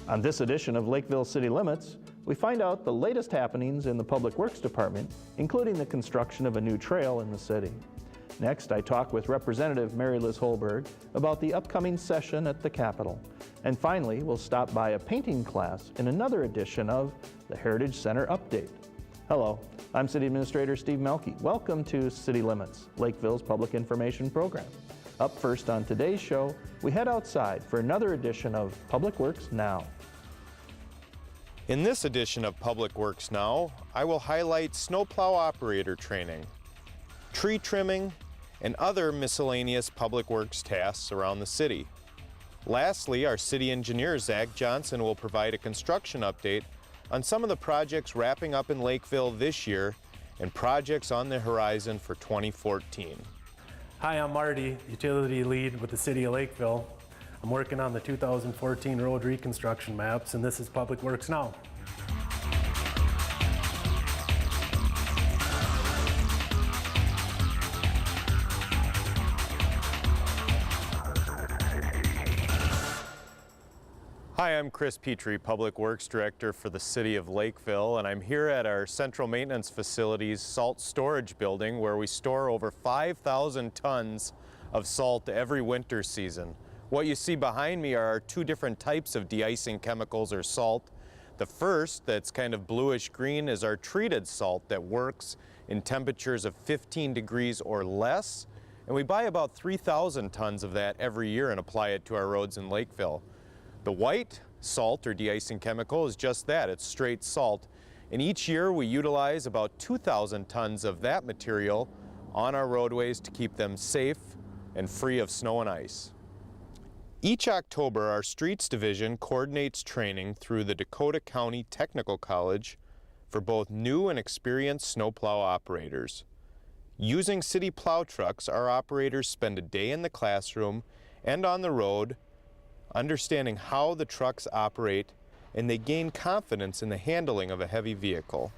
On this edition of Lakeville City Limits, we find out the latest happenings in the Public Works Department, including the construction of a new trail in the city. Next, I talk with Representative Mary Liz Holberg about the upcoming session at the Capitol. And finally, we'll stop by a painting class in another edition of the Heritage Center Update. Hello, I'm City Administrator Steve Melke. Welcome to City Limits, Lakeville's public information program. Up first on today's show, we head outside for another edition of Public Works Now. In this edition of Public Works Now, I will highlight snowplow operator training, tree trimming, and other miscellaneous public works tasks around the city. Lastly, our city engineer, Zach Johnson, will provide a construction update on some of the projects wrapping up in Lakeville this year and projects on the horizon for 2014. Hi, I'm Marty, utility lead with the City of Lakeville. I'm working on the 2014 road reconstruction maps, and this is Public Works Now. Hi, I'm Chris Petrie, Public Works Director for the City of Lakeville, and I'm here at our Central Maintenance Facilities Salt Storage Building, where we store over 5,000 tons of salt every winter season. What you see behind me are two different types of de-icing chemicals or salt. The first, that's kind of bluish green, is our treated salt that works in temperatures of 15 degrees or less, and we buy about 3,000 tons of that every year and apply it to our roads in Lakeville. The white salt or de-icing chemical is just that, it's straight salt. And each year we utilize about 2,000 tons of that material on our roadways to keep them safe and free of snow and ice. Each October, our Streets Division coordinates training through the Dakota County Technical College for both new and experienced snowplow operators. Using city plow trucks, our operators spend a day in the classroom and on the road understanding how the trucks operate, and they gain confidence in the handling of a heavy vehicle.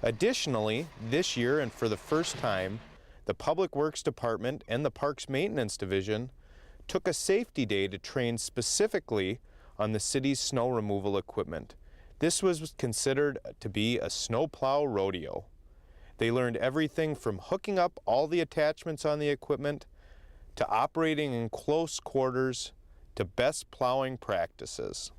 Additionally, this year and for the first time, the Public Works Department and the Parks Maintenance Division took a safety day to train specifically on the city's snow removal equipment. This was considered to be a snowplow rodeo. They learned everything from hooking up all the attachments on the equipment to operating in close quarters to best plowing practices.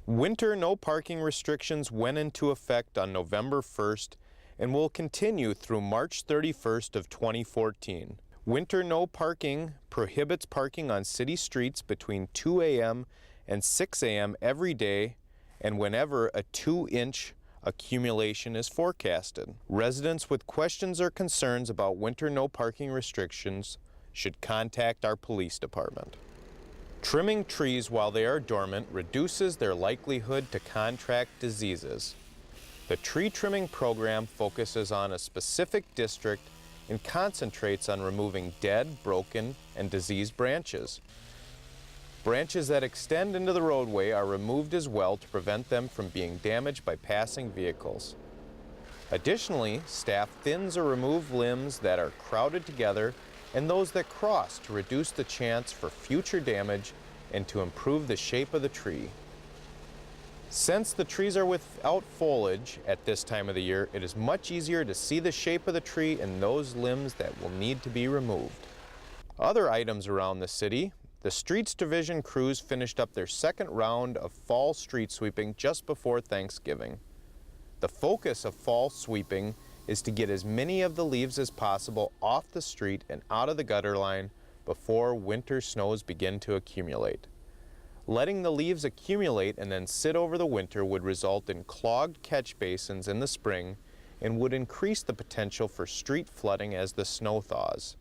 Winter no parking restrictions went into effect on November 1st and will continue through March 31st of 2014. Winter no parking prohibits parking on city streets between 2 a.m. and 6 a.m. every day and whenever a 2-inch accumulation is forecasted. Residents with questions or concerns about winter no parking restrictions should contact our police department. Trimming trees while they are dormant reduces their likelihood to contract diseases. The tree trimming program focuses on a specific district and concentrates on removing dead, broken, and diseased branches. Branches that extend into the roadway are removed as well to prevent them from being damaged by passing vehicles. Additionally, staff thins or removes limbs that are crowded together and those that cross to reduce the chance for future damage and to improve the shape of the tree. Since the trees are without foliage at this time of the year, it is much easier to see the shape of the tree and those limbs that will need to be removed. Other items around the city, the Streets Division crews finished up their second round of fall street sweeping just before Thanksgiving. The focus of fall sweeping is to get as many of the leaves as possible off the street and out of the gutter line before winter snows begin to accumulate. Letting the leaves accumulate and then sit over the winter would result in clogged catch basins in the spring and would increase the potential for street flooding as the snow thaws.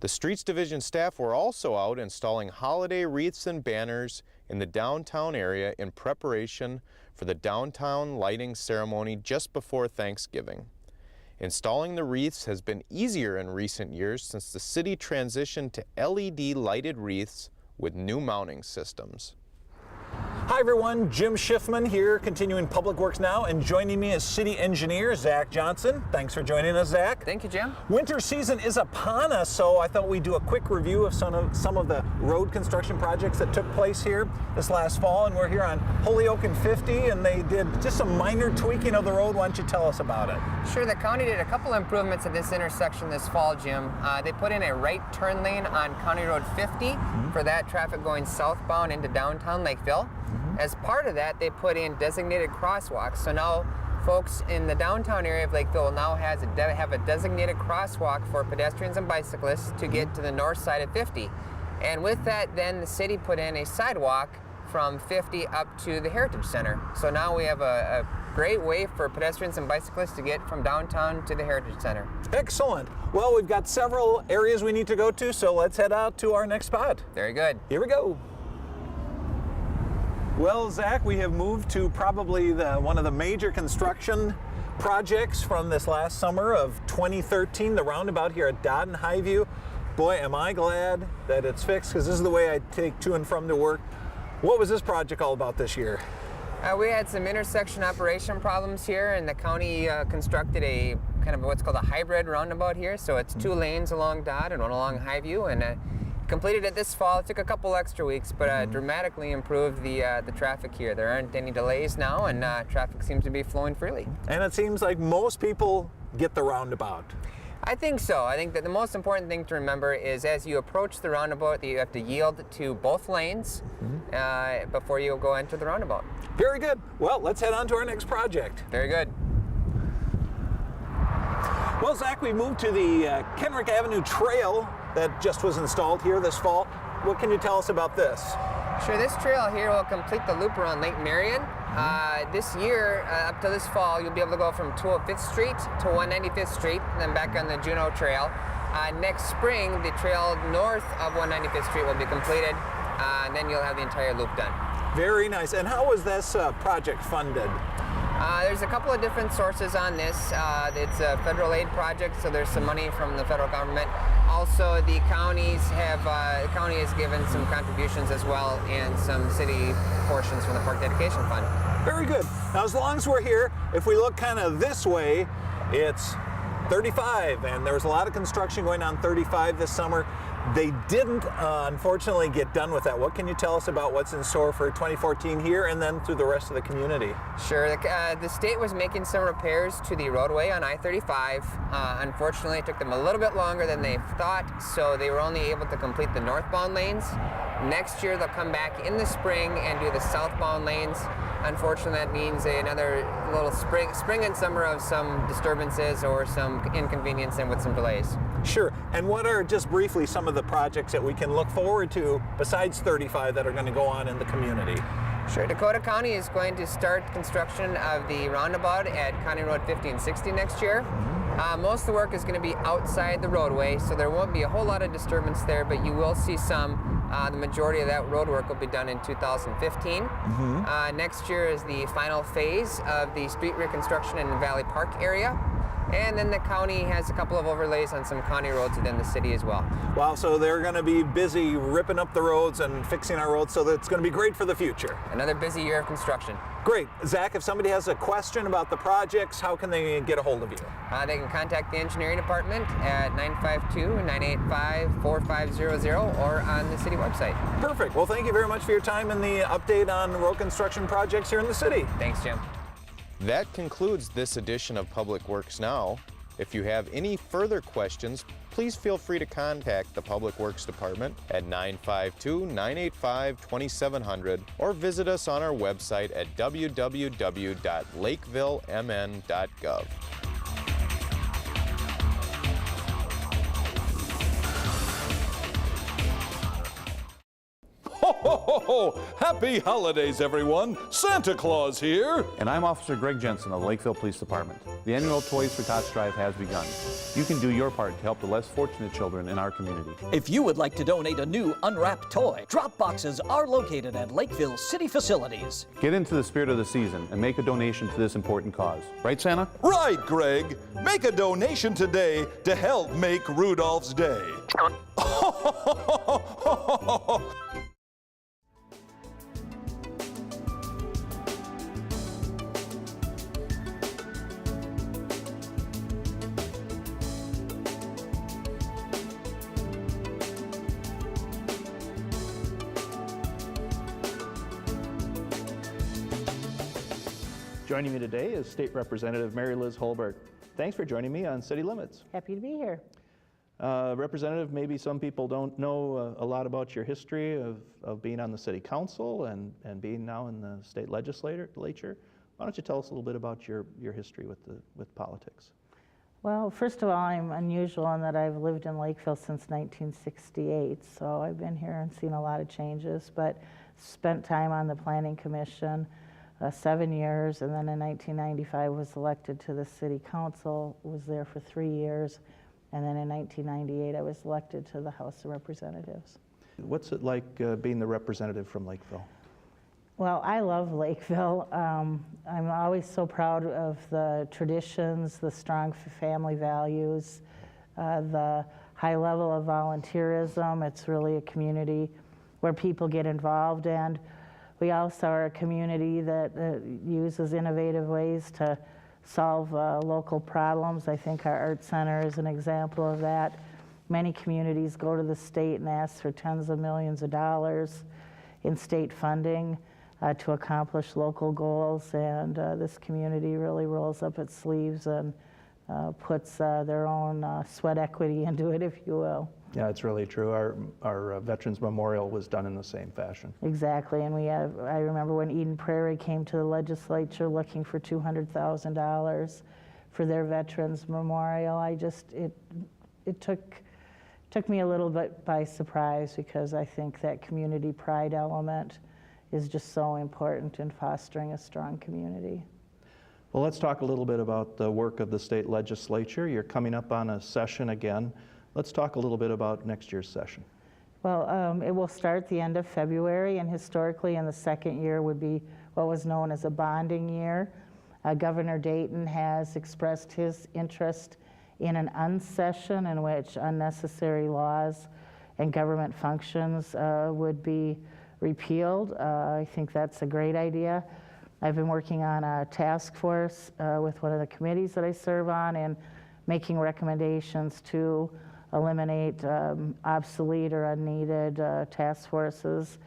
The Streets Division staff were also out installing holiday wreaths and banners in the downtown area in preparation for the downtown lighting ceremony just before Thanksgiving. Installing the wreaths has been easier in recent years since the city transitioned to LED lighted wreaths with new mounting systems. Hi everyone, Jim Schiffman here, continuing Public Works Now, and joining me is City Engineer Zach Johnson. Thanks for joining us, Zach. Thank you, Jim. Winter season is upon us, so I thought we'd do a quick review of some of the road construction projects that took place here this last fall. And we're here on Holyoke and 50, and they did just some minor tweaking of the road. Why don't you tell us about it? Sure, the county did a couple improvements at this intersection this fall, Jim. They put in a right turn lane on County Road 50 for that traffic going southbound into downtown Lakeville. As part of that, they put in designated crosswalks. So now folks in the downtown area of Lakeville will now have a designated crosswalk for pedestrians and bicyclists to get to the north side of 50. And with that, then the city put in a sidewalk from 50 up to the Heritage Center. So now we have a great way for pedestrians and bicyclists to get from downtown to the Heritage Center. Excellent. Well, we've got several areas we need to go to, so let's head out to our next spot. Very good. Here we go. Well, Zach, we have moved to probably one of the major construction projects from this last summer of 2013, the roundabout here at Dodd and Highview. Boy, am I glad that it's fixed, because this is the way I take to and from to work. What was this project all about this year? We had some intersection operation problems here, and the county constructed a kind of what's called a hybrid roundabout here. So it's 2 lanes along Dodd and 1 along Highview, and completed it this fall. It took a couple extra weeks, but dramatically improved the traffic here. There aren't any delays now, and traffic seems to be flowing freely. And it seems like most people get the roundabout. I think so. I think that the most important thing to remember is as you approach the roundabout, that you have to yield to both lanes before you go into the roundabout. Very good. Well, let's head on to our next project. Very good. Well, Zach, we moved to the Kenrick Avenue Trail that just was installed here this fall. What can you tell us about this? Sure, this trail here will complete the loop around Lake Marion. This year, up to this fall, you'll be able to go from 205th Street to 195th Street, and then back on the Juneau Trail. Next spring, the trail north of 195th Street will be completed, and then you'll have the entire loop done. Very nice. And how was this project funded? There's a couple of different sources on this. It's a federal aid project, so there's some money from the federal government. Also, the county has given some contributions as well, and some city portions from the Park Dedication Fund. Very good. Now, as long as we're here, if we look kind of this way, it's 35, and there was a lot of construction going on 35 this summer. They didn't, unfortunately, get done with that. What can you tell us about what's in store for 2014 here and then through the rest of the community? Sure. The state was making some repairs to the roadway on I-35. Unfortunately, it took them a little bit longer than they thought, so they were only able to complete the northbound lanes. Next year, they'll come back in the spring and do the southbound lanes. Unfortunately, that means another little spring and summer of some disturbances or some inconvenience and with some delays. Sure. And what are, just briefly, some of the projects that we can look forward to besides 35 that are going to go on in the community? Sure. Dakota County is going to start construction of the roundabout at County Road 50 and 60 next year. Most of the work is going to be outside the roadway, so there won't be a whole lot of disturbance there, but you will see some. The majority of that road work will be done in 2015. Next year is the final phase of the street reconstruction in the Valley Park area. And then the county has a couple of overlays on some county roads within the city as well. Wow, so they're going to be busy ripping up the roads and fixing our roads, so that's going to be great for the future. Another busy year of construction. Great. Zach, if somebody has a question about the projects, how can they get a hold of you? They can contact the engineering department at 952-985-4500 or on the city website. Perfect. Well, thank you very much for your time and the update on road construction projects here in the city. Thanks, Jim. That concludes this edition of Public Works Now. If you have any further questions, please feel free to contact the Public Works Department at 952-985-2700 or visit us on our website at www.lakevillemn.gov. Ho, ho, ho, ho! Happy holidays, everyone! Santa Claus here! And I'm Officer Greg Jensen of the Lakeville Police Department. The annual Toys for Tots drive has begun. You can do your part to help the less fortunate children in our community. If you would like to donate a new unwrapped toy, drop boxes are located at Lakeville City facilities. Get into the spirit of the season and make a donation to this important cause. Right, Santa? Right, Greg! Make a donation today to help make Rudolph's Day. Joining me today is State Representative Mary Liz Holberg. Thanks for joining me on City Limits. Happy to be here. Representative, maybe some people don't know a lot about your history of being on the City Council and being now in the state legislature. Why don't you tell us a little bit about your history with politics? Well, first of all, I'm unusual in that I've lived in Lakeville since 1968, so I've been here and seen a lot of changes, but spent time on the Planning Commission 7 years, and then in 1995 was elected to the City Council, was there for 3 years, and then in 1998 I was elected to the House of Representatives. What's it like being the representative from Lakeville? Well, I love Lakeville. I'm always so proud of the traditions, the strong family values, the high level of volunteerism. It's really a community where people get involved, and we also are a community that uses innovative ways to solve local problems. I think our art center is an example of that. Many communities go to the state and ask for tens of millions of dollars in state funding to accomplish local goals, and this community really rolls up its sleeves and puts their own sweat equity into it, if you will. Yeah, it's really true. Our Veterans Memorial was done in the same fashion. Exactly, and I remember when Eden Prairie came to the legislature looking for $200,000 for their Veterans Memorial. It took me a little bit by surprise, because I think that community pride element is just so important in fostering a strong community. Well, let's talk a little bit about the work of the state legislature. You're coming up on a session again. Let's talk a little bit about next year's session. Well, it will start the end of February, and historically in the second year would be what was known as a bonding year. Governor Dayton has expressed his interest in an unsession in which unnecessary laws and government functions would be repealed. I think that's a great idea. I've been working on a task force with one of the committees that I serve on, and making recommendations to eliminate obsolete or unneeded task forces.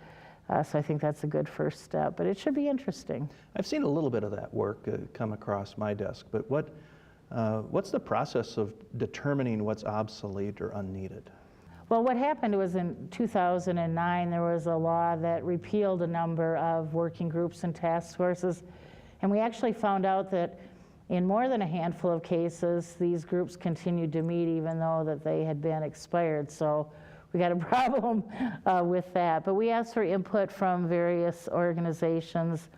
So I think that's a good first step, but it should be interesting. I've seen a little bit of that work come across my desk, but what's the process of determining what's obsolete or unneeded? Well, what happened was in 2009, there was a law that repealed a number of working groups and task forces, and we actually found out that in more than a handful of cases, these groups continued to meet even though that they had been expired. So we got a problem with that. But we asked for input from various organizations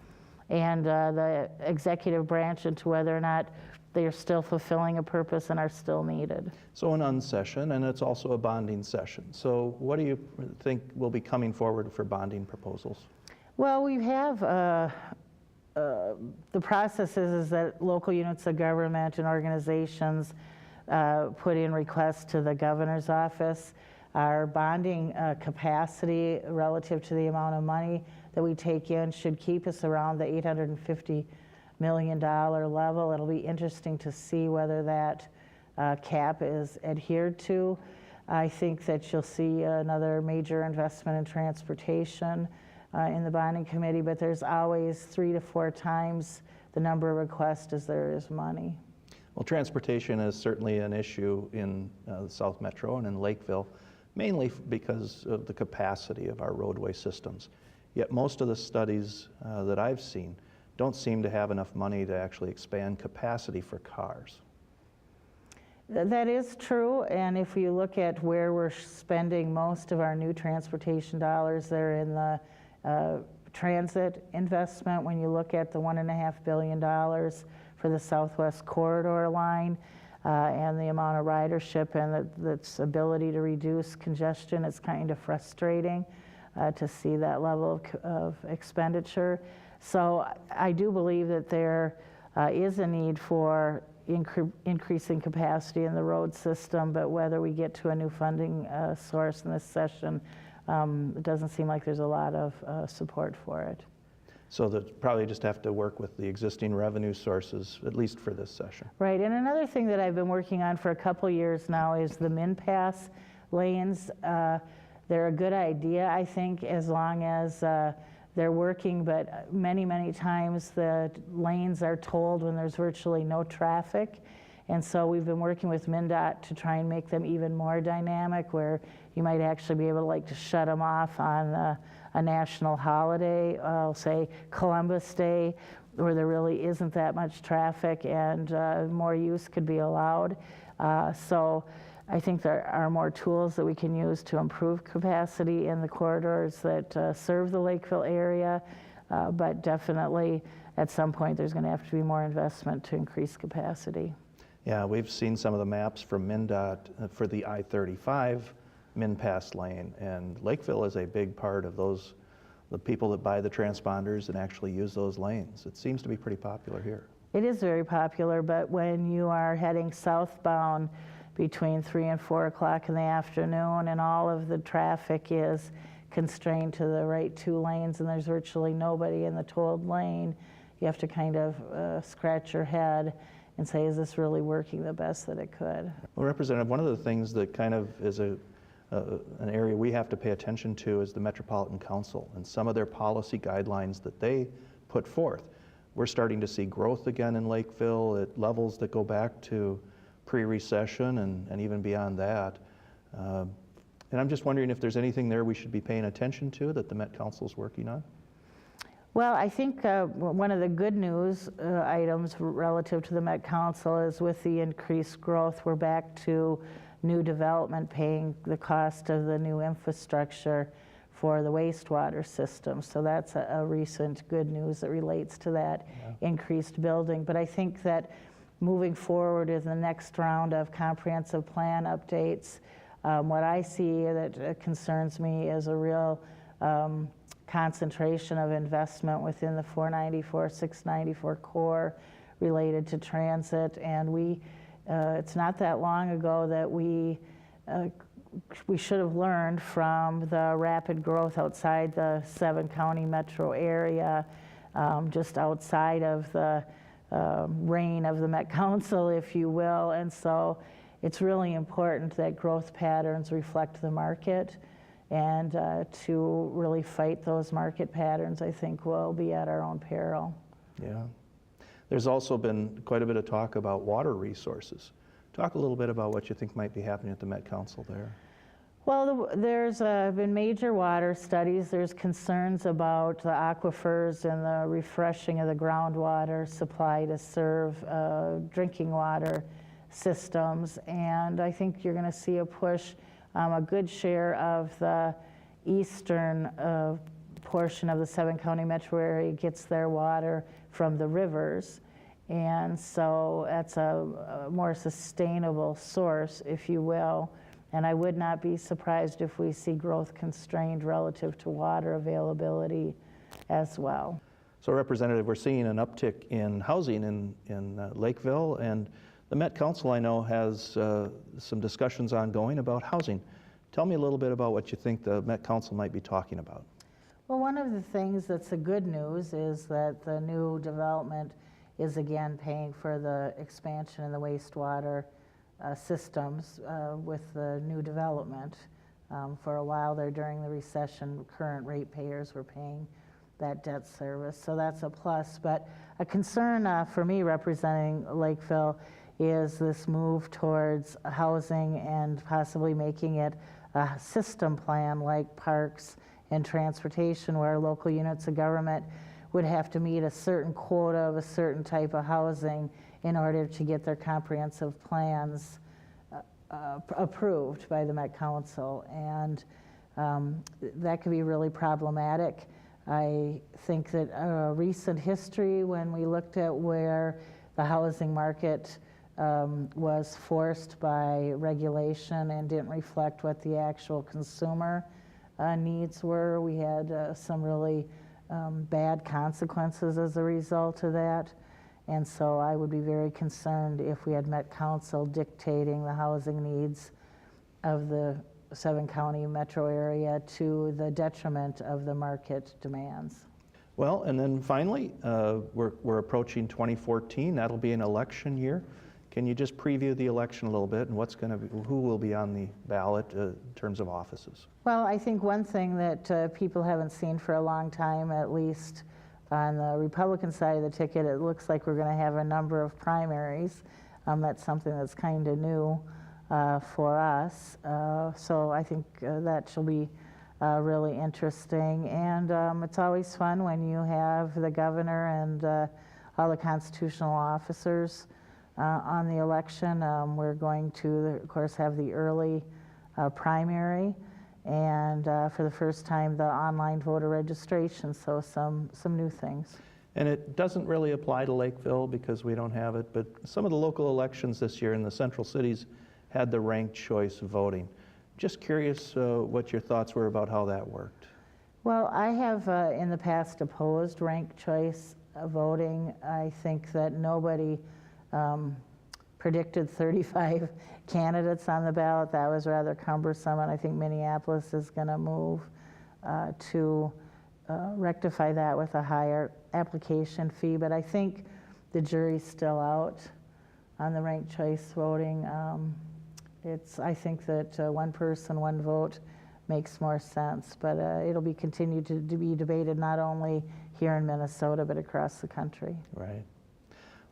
and the executive branch into whether or not they are still fulfilling a purpose and are still needed. So an unsession, and it's also a bonding session. So what do you think will be coming forward for bonding proposals? Well, we have the process is that local units of government and organizations put in requests to the governor's office. Our bonding capacity relative to the amount of money that we take in should keep us around the $850 million level. It'll be interesting to see whether that cap is adhered to. I think that you'll see another major investment in transportation in the bonding committee, but there's always 3 to 4 times the number of requests as there is money. Well, transportation is certainly an issue in the South Metro and in Lakeville, mainly because of the capacity of our roadway systems. Yet most of the studies that I've seen don't seem to have enough money to actually expand capacity for cars. That is true, and if you look at where we're spending most of our new transportation dollars, they're in the transit investment. When you look at the $1.5 billion for the Southwest Corridor line and the amount of ridership and its ability to reduce congestion, it's kind of frustrating to see that level of expenditure. So I do believe that there is a need for increasing capacity in the road system, but whether we get to a new funding source in this session, it doesn't seem like there's a lot of support for it. So that probably just have to work with the existing revenue sources, at least for this session. Right, and another thing that I've been working on for a couple years now is the min-pass lanes. They're a good idea, I think, as long as they're working, but many, many times the lanes are tolled when there's virtually no traffic. And so we've been working with MnDOT to try and make them even more dynamic, where you might actually be able to shut them off on a national holiday, say Columbus Day, where there really isn't that much traffic and more use could be allowed. So I think there are more tools that we can use to improve capacity in the corridors that serve the Lakeville area, but definitely at some point there's going to have to be more investment to increase capacity. Yeah, we've seen some of the maps from MnDOT for the I-35 Min-Pass lane, and Lakeville is a big part of those, the people that buy the transponders and actually use those lanes. It seems to be pretty popular here. It is very popular, but when you are heading southbound between 3 and 4 o'clock in the afternoon and all of the traffic is constrained to the right 2 lanes and there's virtually nobody in the tolled lane, you have to kind of scratch your head and say, is this really working the best that it could? Well, Representative, one of the things that kind of is an area we have to pay attention to is the Metropolitan Council and some of their policy guidelines that they put forth. We're starting to see growth again in Lakeville at levels that go back to pre-recession and even beyond that. And I'm just wondering if there's anything there we should be paying attention to that the Met Council is working on? Well, I think one of the good news items relative to the Met Council is with the increased growth, we're back to new development paying the cost of the new infrastructure for the wastewater system. So that's a recent good news that relates to that increased building. But I think that moving forward in the next round of comprehensive plan updates, what I see that concerns me is a real concentration of investment within the 494, 694 core related to transit. And it's not that long ago that we should have learned from the rapid growth outside the 7-county metro area, just outside of the reign of the Met Council, if you will. And so it's really important that growth patterns reflect the market. And to really fight those market patterns, I think we'll be at our own peril. Yeah. There's also been quite a bit of talk about water resources. Talk a little bit about what you think might be happening at the Met Council there. Well, there's been major water studies. There's concerns about the aquifers and the refreshing of the groundwater supply to serve drinking water systems. And I think you're going to see a push. A good share of the eastern portion of the 7-county metro area gets their water from the rivers. And so that's a more sustainable source, if you will. And I would not be surprised if we see growth constrained relative to water availability as well. So, Representative, we're seeing an uptick in housing in Lakeville, and the Met Council, I know, has some discussions ongoing about housing. Tell me a little bit about what you think the Met Council might be talking about. Well, one of the things that's the good news is that the new development is again paying for the expansion in the wastewater systems with the new development. For a while there during the recession, current ratepayers were paying that debt service, so that's a plus. But a concern for me representing Lakeville is this move towards housing and possibly making it a system plan like parks and transportation, where local units of government would have to meet a certain quota of a certain type of housing in order to get their comprehensive plans approved by the Met Council. And that could be really problematic. I think that recent history, when we looked at where the housing market was forced by regulation and didn't reflect what the actual consumer needs were, we had some really bad consequences as a result of that. And so I would be very concerned if we had Met Council dictating the housing needs of the 7-county metro area to the detriment of the market demands. Well, and then finally, we're approaching 2014. That'll be an election year. Can you just preview the election a little bit and who will be on the ballot in terms of offices? Well, I think one thing that people haven't seen for a long time, at least on the Republican side of the ticket, it looks like we're going to have a number of primaries. That's something that's kind of new for us. So I think that shall be really interesting. And it's always fun when you have the governor and all the constitutional officers on the election. We're going to, of course, have the early primary, and for the first time, the online voter registration, so some new things. And it doesn't really apply to Lakeville because we don't have it, but some of the local elections this year in the central cities had the ranked choice voting. Just curious what your thoughts were about how that worked. Well, I have in the past opposed ranked choice voting. I think that nobody predicted 35 candidates on the ballot. That was rather cumbersome, and I think Minneapolis is going to move to rectify that with a higher application fee. But I think the jury's still out on the ranked choice voting. I think that one person, one vote makes more sense, but it'll be continued to be debated not only here in Minnesota, but across the country. Right.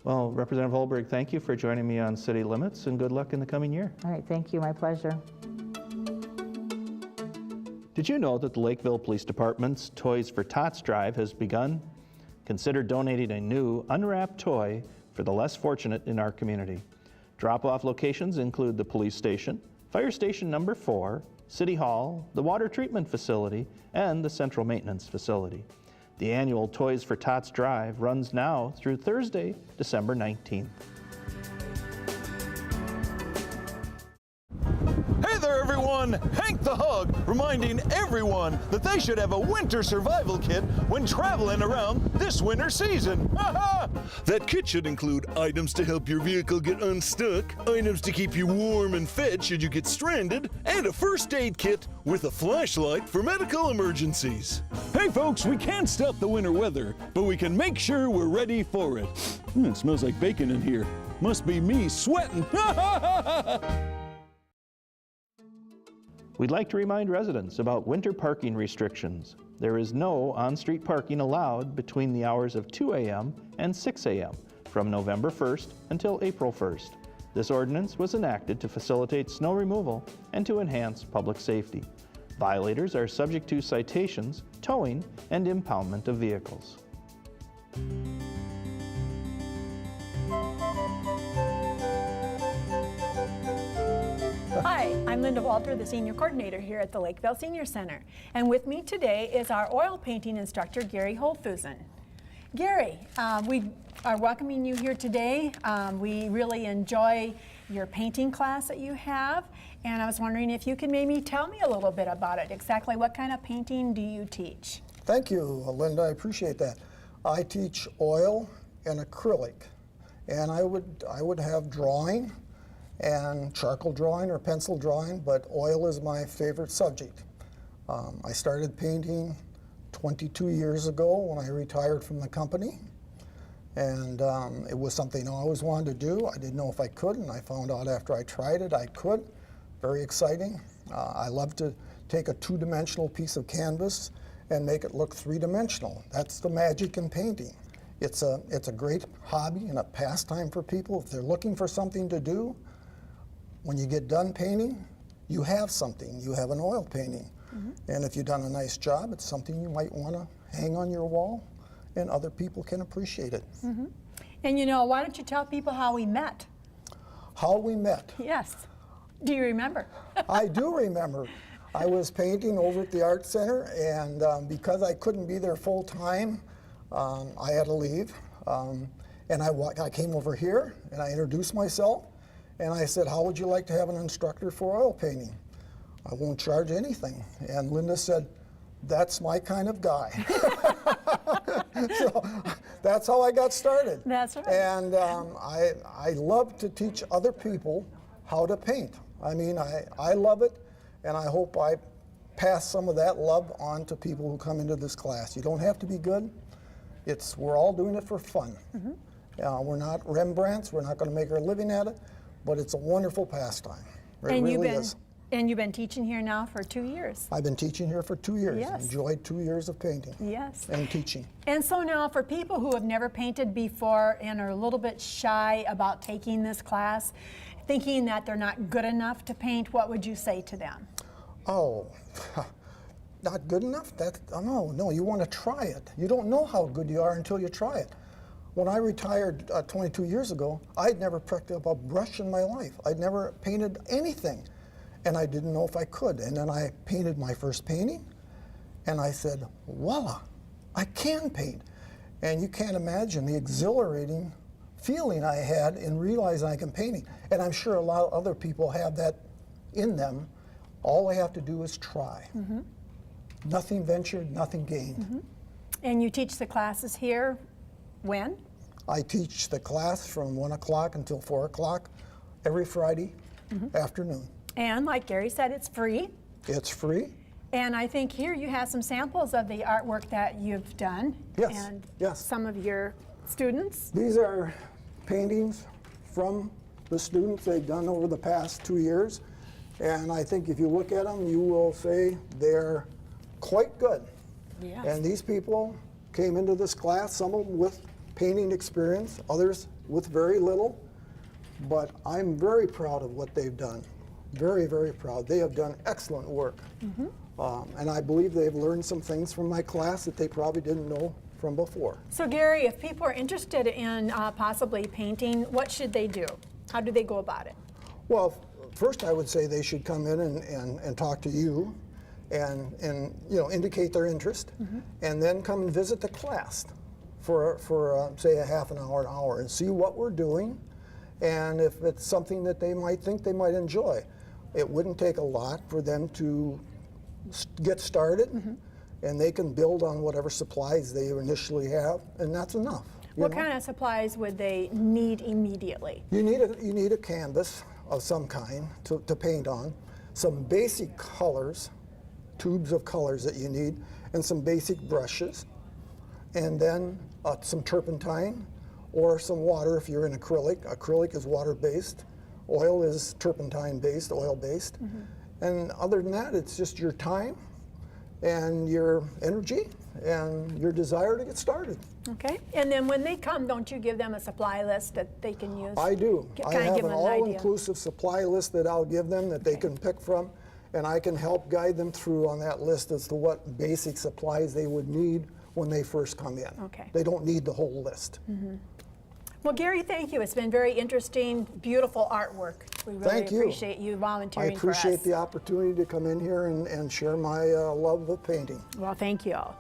Well, Representative Holberg, thank you for joining me on City Limits, and good luck in the coming year. All right, thank you, my pleasure. Did you know that the Lakeville Police Department's Toys for Tots drive has begun? Consider donating a new unwrapped toy for the less fortunate in our community. Drop-off locations include the police station, Fire Station number 4, City Hall, the water treatment facility, and the central maintenance facility. The annual Toys for Tots drive runs now through Thursday, December 19th. Hey there, everyone! Hank the Hug, reminding everyone that they should have a winter survival kit when traveling around this winter season. That kit should include items to help your vehicle get unstuck, items to keep you warm and fed should you get stranded, and a first aid kit with a flashlight for medical emergencies. Hey folks, we can't stop the winter weather, but we can make sure we're ready for it. It smells like bacon in here. Must be me sweating. We'd like to remind residents about winter parking restrictions. There is no on-street parking allowed between the hours of 2 a.m. and 6 a.m. from November 1st until April 1st. This ordinance was enacted to facilitate snow removal and to enhance public safety. Violators are subject to citations, towing, and impoundment of vehicles. Hi, I'm Linda Walter, the Senior Coordinator here at the Lakeville Senior Center. And with me today is our oil painting instructor, Gary Holthusen. Gary, we are welcoming you here today. We really enjoy your painting class that you have. And I was wondering if you could maybe tell me a little bit about it. Exactly what kind of painting do you teach? Thank you, Linda. I appreciate that. I teach oil and acrylic. And I would have drawing and charcoal drawing or pencil drawing, but oil is my favorite subject. I started painting 22 years ago when I retired from the company, and it was something I always wanted to do. I didn't know if I could, and I found out after I tried it I could. Very exciting. I love to take a two-dimensional piece of canvas and make it look three-dimensional. That's the magic in painting. It's a great hobby and a pastime for people. If they're looking for something to do, when you get done painting, you have something. You have an oil painting. Mm-hmm. And if you've done a nice job, it's something you might want to hang on your wall, and other people can appreciate it. Mm-hmm. And you know, why don't you tell people how we met? How we met? Yes. Do you remember? I do remember. I was painting over at the Art Center, and because I couldn't be there full time, I had to leave. And I came over here, and I introduced myself. And I said, how would you like to have an instructor for oil painting? I won't charge anything. And Linda said, that's my kind of guy. So that's how I got started. That's right. And I love to teach other people how to paint. I mean, I love it, and I hope I pass some of that love on to people who come into this class. You don't have to be good. We're all doing it for fun. Mm-hmm. We're not Rembrandts, we're not going to make our living at it, but it's a wonderful pastime. It And really is. you've been teaching here now for 2 years. I've been teaching here for 2 years. Yes. Enjoyed 2 years of painting Yes. and teaching. And so now for people who have never painted before and are a little bit shy about taking this class, thinking that they're not good enough to paint, what would you say to them? Oh, not good enough? No, you want to try it. You don't know how good you are until you try it. When I retired 22 years ago, I'd never picked up a brush in my life. I'd never painted anything, and I didn't know if I could. And then I painted my first painting, and I said, voila, I can paint. And you can't imagine the exhilarating feeling I had in realizing I can paint. And I'm sure a lot of other people have that in them. All they have to do is try. Nothing ventured, nothing gained. And you teach the classes here when? I teach the class from 1 o'clock until 4 o'clock every Friday afternoon. And like Gary said, it's free. It's free. And I think here you have some samples of the artwork that you've done. Yes, And yes. some of your students. These are paintings from the students they've done over the past 2 years. And I think if you look at them, you will say they're quite good. Yes. And these people came into this class, some of them with painting experience, others with very little. But I'm very proud of what they've done. Very, very proud. They have done excellent work. And I believe they've learned some things from my class that they probably didn't know from before. So Gary, if people are interested in possibly painting, what should they do? How do they go about it? Well, first I would say they should come in and talk to you and indicate their interest, and then come and visit the class for say a half an hour, and see what we're doing, and if it's something that they might think they might enjoy. It wouldn't take a lot for them to get started, and they can build on whatever supplies they initially have, and that's enough. What kind of supplies would they need immediately? You need a canvas of some kind to paint on, some basic colors, tubes of colors that you need, and some basic brushes, and then some turpentine or some water if you're in acrylic. Acrylic is water-based, oil is turpentine-based, oil-based. And other than that, it's just your time and your energy and your desire to get started. Okay, and then when they come, don't you give them a supply list that they can use? I do. I Kind of have give an them an idea. all-inclusive supply list that I'll give them that they can pick from, and I can help guide them through on that list as to what basic supplies they would need when they first come in. Okay. They don't need the whole list. Well, Gary, thank you. It's been very interesting, beautiful artwork. We really Thank you. appreciate you I volunteering for us. appreciate the opportunity to come in here and share my love of painting. Well, thank you all.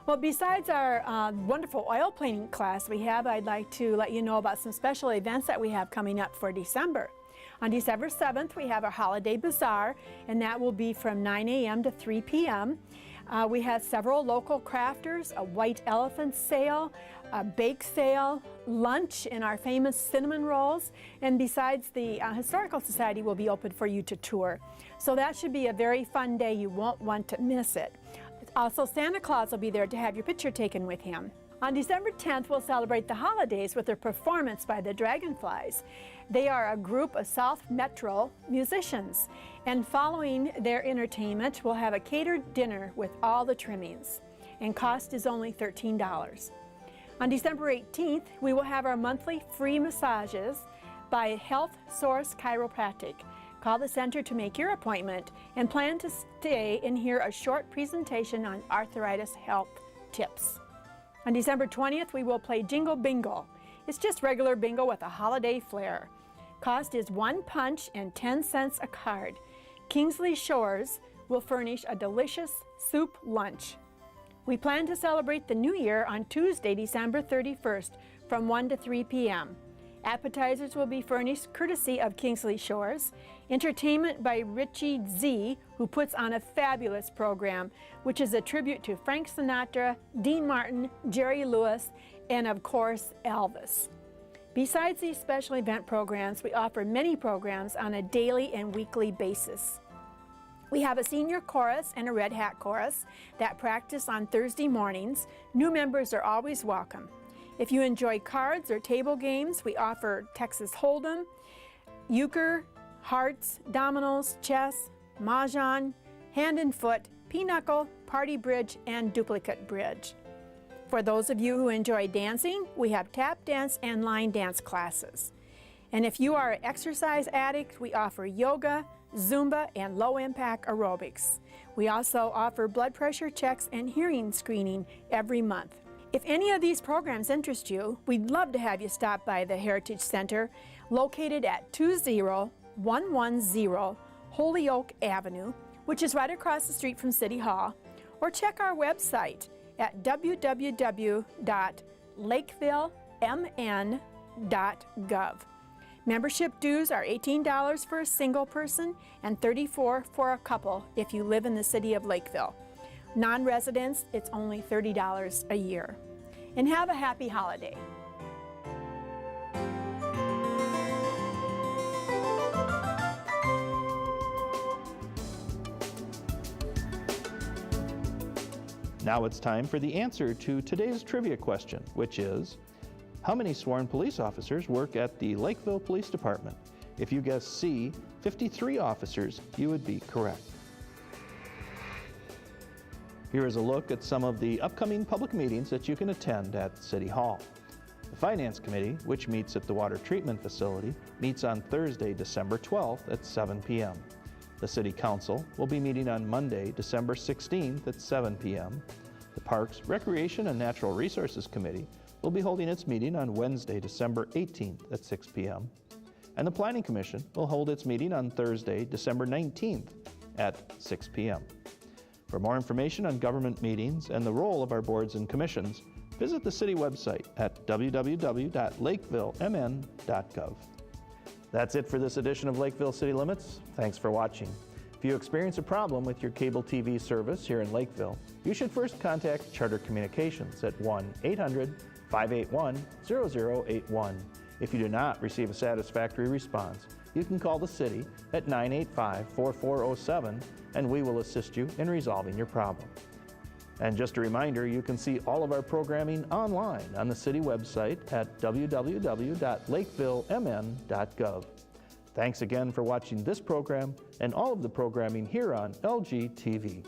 Well, besides our wonderful oil painting class we have, I'd like to let you know about some special events that we have coming up for December. On December 7th, we have our Holiday Bazaar, and that will be from 9 a.m. to 3 p.m. We have several local crafters, a white elephant sale, a bake sale, lunch, and our famous cinnamon rolls. And besides, the Historical Society will be open for you to tour. So that should be a very fun day. You won't want to miss it. Also, Santa Claus will be there to have your picture taken with him. On December 10th, we'll celebrate the holidays with a performance by the Dragonflies. They are a group of South Metro musicians. And following their entertainment, we'll have a catered dinner with all the trimmings. And cost is only $13. On December 18th, we will have our monthly free massages by Health Source Chiropractic. Call the center to make your appointment and plan to stay and hear a short presentation on arthritis health tips. On December 20th, we will play Jingle Bingo. It's just regular bingo with a holiday flair. Cost is 1 punch and 10 cents a card. Kingsley Shores will furnish a delicious soup lunch. We plan to celebrate the new year on Tuesday, December 31st from 1 to 3 p.m. Appetizers will be furnished courtesy of Kingsley Shores. Entertainment by Richie Z, who puts on a fabulous program, which is a tribute to Frank Sinatra, Dean Martin, Jerry Lewis, and of course, Elvis. Besides these special event programs, we offer many programs on a daily and weekly basis. We have a senior chorus and a Red Hat chorus that practice on Thursday mornings. New members are always welcome. If you enjoy cards or table games, we offer Texas Hold'em, euchre, hearts, dominoes, chess, mahjong, hand and foot, pinochle, party bridge, and duplicate bridge. For those of you who enjoy dancing, we have tap dance and line dance classes. And if you are an exercise addict, we offer yoga, Zumba, and low-impact aerobics. We also offer blood pressure checks and hearing screening every month. If any of these programs interest you, we'd love to have you stop by the Heritage Center, located at 20110 Holyoke Avenue, which is right across the street from City Hall, or check our website at www.lakevillemn.gov. Membership dues are $18 for a single person and $34 for a couple if you live in the city of Lakeville. Non-residents, it's only $30 a year. And have a happy holiday. Now it's time for the answer to today's trivia question, which is, how many sworn police officers work at the Lakeville Police Department? If you guessed C, 53 officers, you would be correct. Here is a look at some of the upcoming public meetings that you can attend at City Hall. The Finance Committee, which meets at the Water Treatment Facility, meets on Thursday, December 12th at 7 p.m. The City Council will be meeting on Monday, December 16th at 7 p.m. The Parks, Recreation, and Natural Resources Committee will be holding its meeting on Wednesday, December 18th at 6 p.m. And the Planning Commission will hold its meeting on Thursday, December 19th at 6 p.m. For more information on government meetings and the role of our boards and commissions, visit the city website at www.lakevillemn.gov. That's it for this edition of Lakeville City Limits. Thanks for watching. If you experience a problem with your cable TV service here in Lakeville, you should first contact Charter Communications at 1-800-581-0081. If you do not receive a satisfactory response, you can call the city at 985-4407 and we will assist you in resolving your problem. And just a reminder, you can see all of our programming online on the city website at www.lakevillemn.gov. Thanks again for watching this program and all of the programming here on LGTV.